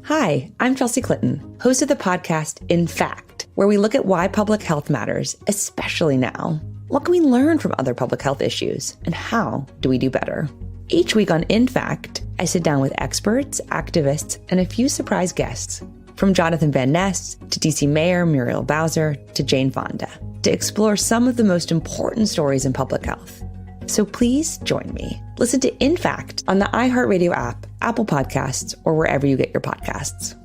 Hi, I'm Chelsea Clinton, host of the podcast In Fact, where we look at why public health matters, especially now. What can we learn from other public health issues, and how do we do better? Each week on In Fact, I sit down with experts, activists, and a few surprise guests, from Jonathan Van Ness to DC Mayor Muriel Bowser to Jane Fonda, to explore some of the most important stories in public health. So please join me. Listen to In Fact on the iHeartRadio app, Apple Podcasts, or wherever you get your podcasts.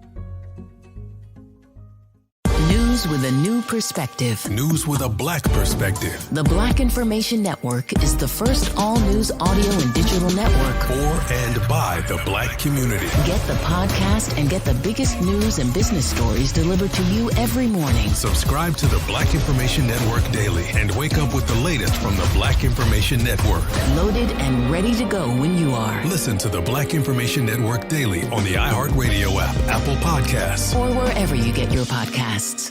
News with a new perspective. News with a Black perspective. The Black Information Network is the first all-news audio and digital network For and by the Black community. Get the podcast and get the biggest news and business stories delivered to you every morning. Subscribe to the Black Information Network daily and wake up with the latest from the Black Information Network. Loaded and ready to go when you are. Listen to the Black Information Network daily on the iHeartRadio app, Apple Podcasts, or wherever you get your podcasts.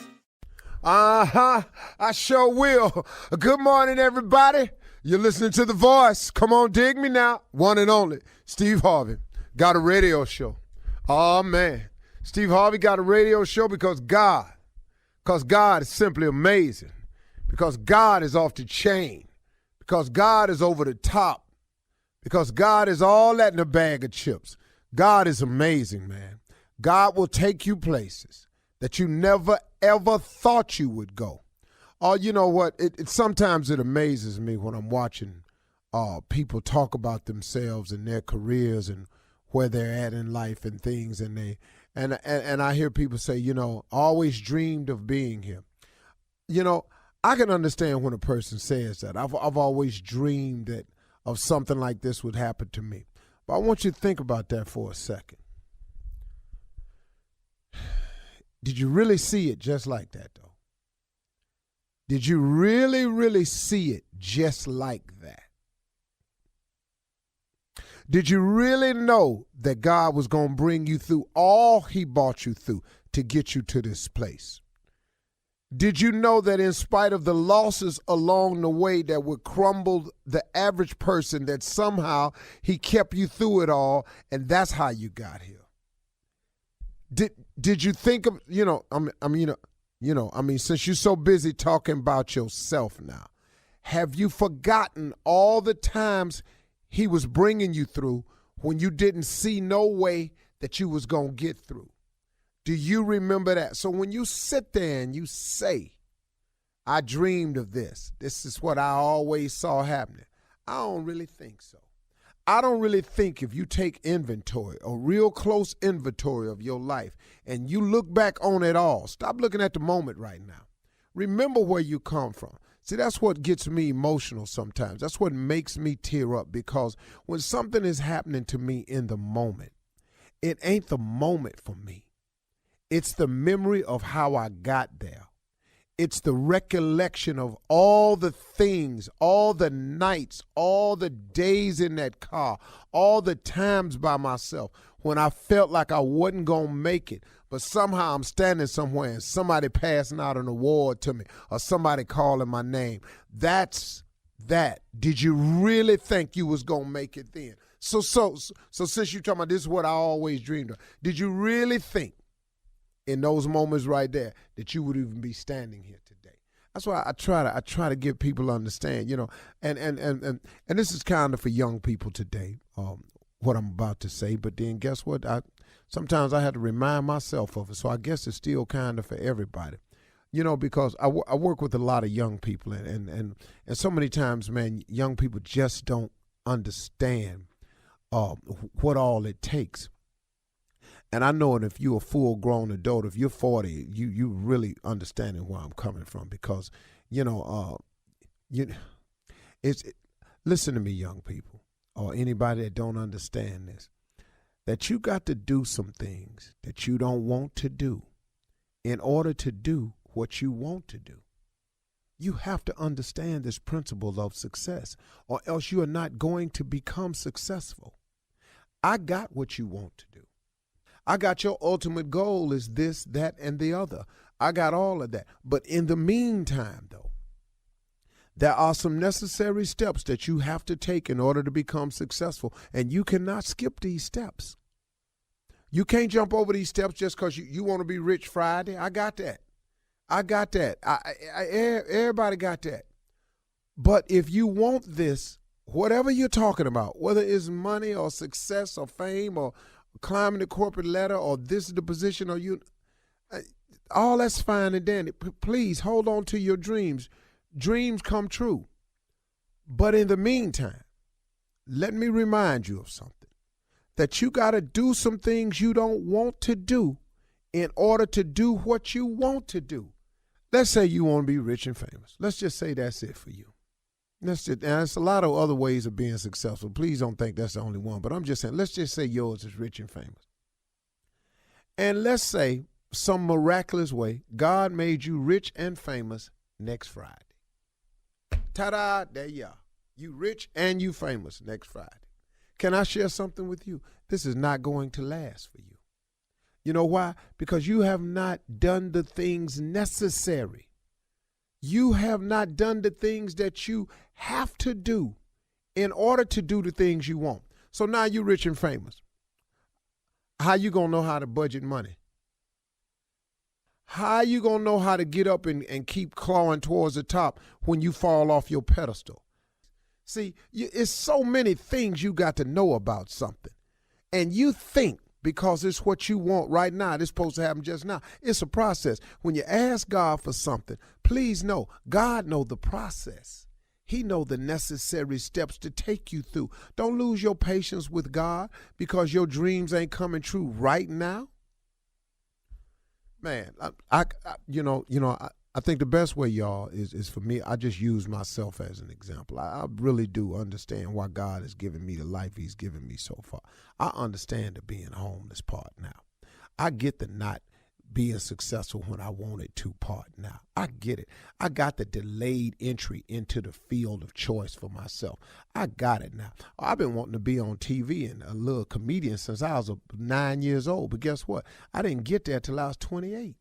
I sure will. Good morning, everybody. You're listening to The Voice. Come on, dig me now. One and only, Steve Harvey, got a radio show. Oh, man. Steve Harvey got a radio show because God is simply amazing, because God is off the chain, because God is over the top, because God is all that in a bag of chips. God is amazing, man. God will take you places that you never, ever thought you would go. Oh, you know what? Sometimes it amazes me when I'm watching people talk about themselves and their careers and where they're at in life and things, and I hear people say, you know, always dreamed of being here. You know, I can understand when a person says that. I've always dreamed of something like this would happen to me. But I want you to think about that for a second. Did you really see it just like that, though? Did you really, really see it just like that? Did you really know that God was going to bring you through all he brought you through to get you to this place? Did you know that in spite of the losses along the way that would crumble the average person, that somehow he kept you through it all, and that's how you got here? Did you think of, since you're so busy talking about yourself now, have you forgotten all the times he was bringing you through when you didn't see no way that you was going to get through? Do you remember that? So when you sit there and you say, I dreamed of this, this is what I always saw happening, I don't really think so. I don't really think if you take inventory, a real close inventory of your life, and you look back on it all, stop looking at the moment right now. Remember where you come from. See, that's what gets me emotional sometimes. That's what makes me tear up, because when something is happening to me in the moment, it ain't the moment for me. It's the memory of how I got there. It's the recollection of all the things, all the nights, all the days in that car, all the times by myself when I felt like I wasn't going to make it, but somehow I'm standing somewhere and somebody passing out an award to me or somebody calling my name. That's that. Did you really think you was going to make it then? So since you're talking about this is what I always dreamed of, did you really think in those moments right there that you would even be standing here today? That's why I try to get people to understand, you know, and this is kind of for young people today, what I'm about to say, but then guess what? Sometimes I have to remind myself of it, so I guess it's still kind of for everybody, you know, because I work with a lot of young people, and so many times, man, young people just don't understand what all it takes. And I know, and if you're a full-grown adult, if you're 40, you really understanding where I'm coming from, because, listen to me, young people, or anybody that don't understand this, that you got to do some things that you don't want to do in order to do what you want to do. You have to understand this principle of success, or else you are not going to become successful. I got what you want to do. I got your ultimate goal is this, that, and the other. I got all of that. But in the meantime, though, there are some necessary steps that you have to take in order to become successful, and you cannot skip these steps. You can't jump over these steps just because you want to be rich Friday. I got that. Everybody got that. But if you want this, whatever you're talking about, whether it's money or success or fame or climbing the corporate ladder or this is the position or you, all that's fine and dandy. Please hold on to your dreams. Dreams come true. But in the meantime, let me remind you of something. That you got to do some things you don't want to do in order to do what you want to do. Let's say you want to be rich and famous. Let's just say that's it for you. And there's a lot of other ways of being successful. Please don't think that's the only one. But I'm just saying, let's just say yours is rich and famous. And let's say some miraculous way, God made you rich and famous next Friday. Ta-da, there you are. You rich and you famous next Friday. Can I share something with you? This is not going to last for you. You know why? Because you have not done the things necessary. You have not done the things that you have to do in order to do the things you want. So now you're rich and famous. How you going to know how to budget money? How you going to know how to get up and keep clawing towards the top when you fall off your pedestal? See, it's so many things you got to know about something. And you think because it's what you want right now, it's supposed to happen just now. It's a process. When you ask God for something, please know, God knows the process. He knows the necessary steps to take you through. Don't lose your patience with God because your dreams ain't coming true right now. Man, I think the best way, y'all, is for me, I just use myself as an example. I really do understand why God has given me the life he's given me so far. I understand the being homeless part now. I get the not being successful when I wanted to part now. I get it. I got the delayed entry into the field of choice for myself. I got it now. I've been wanting to be on TV and a little comedian since I was 9 years old. But guess what? I didn't get there till I was 28.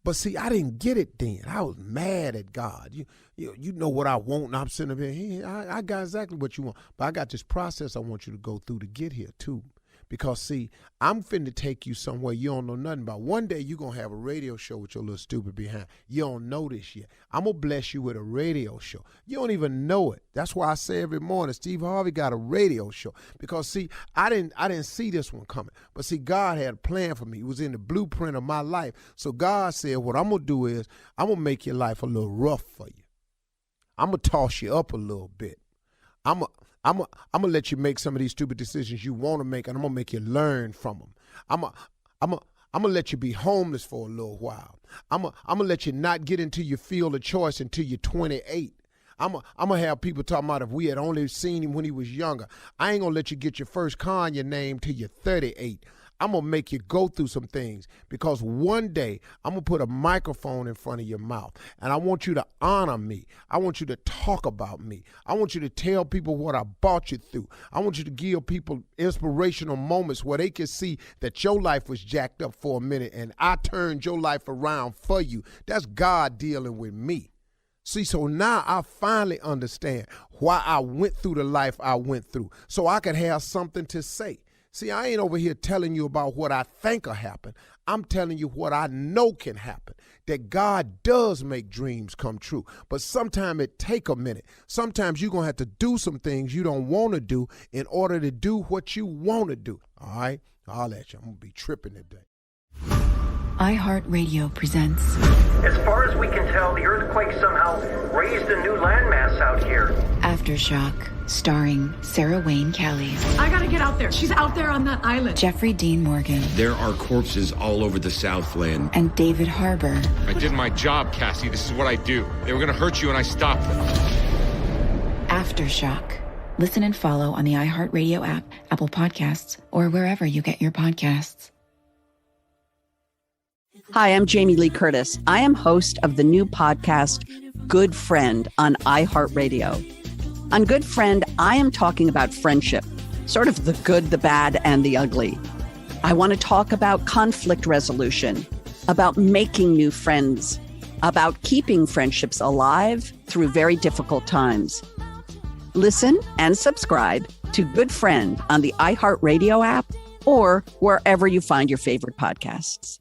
But see, I didn't get it then. I was mad at God. You know what I want, and I'm sitting up here. I got exactly what you want. But I got this process I want you to go through to get here, too. Because, see, I'm finna take you somewhere you don't know nothing about. One day you're going to have a radio show with your little stupid behind. You don't know this yet. I'm going to bless you with a radio show. You don't even know it. That's why I say every morning, Steve Harvey got a radio show. Because, see, I didn't see this one coming. But, see, God had a plan for me. It was in the blueprint of my life. So God said, what I'm going to do is I'm going to make your life a little rough for you. I'm going to toss you up a little bit. I'm gonna let you make some of these stupid decisions you want to make, and I'm gonna make you learn from them. I'm gonna let you be homeless for a little while. I'm gonna let you not get into your field of choice until you're 28. I'm gonna have people talking about if we had only seen him when he was younger. I ain't gonna let you get your first car in your name till you're 38. I'm going to make you go through some things because one day I'm going to put a microphone in front of your mouth and I want you to honor me. I want you to talk about me. I want you to tell people what I brought you through. I want you to give people inspirational moments where they can see that your life was jacked up for a minute and I turned your life around for you. That's God dealing with me. See, so now I finally understand why I went through the life I went through so I could have something to say. See, I ain't over here telling you about what I think will happen. I'm telling you what I know can happen, that God does make dreams come true. But sometimes it take a minute. Sometimes you're going to have to do some things you don't want to do in order to do what you want to do. All right? I'll let you. I'm going to be tripping today. iHeartRadio presents. As far as we can tell, the earthquake somehow raised a new landmass out here. Aftershock, starring Sarah Wayne Kelly, I gotta get out there. She's out there on that island. Jeffrey Dean Morgan, There are corpses all over the Southland. and David Harbour. I did my job, Cassie. This is what I do. They were going to hurt you, and I stopped them. Aftershock. Listen and follow on the iHeartRadio app, Apple Podcasts, or wherever you get your podcasts. Hi, I'm Jamie Lee Curtis. I am host of the new podcast, Good Friend, on iHeartRadio. On Good Friend, I am talking about friendship, sort of the good, the bad, and the ugly. I want to talk about conflict resolution, about making new friends, about keeping friendships alive through very difficult times. Listen and subscribe to Good Friend on the iHeartRadio app, or wherever you find your favorite podcasts.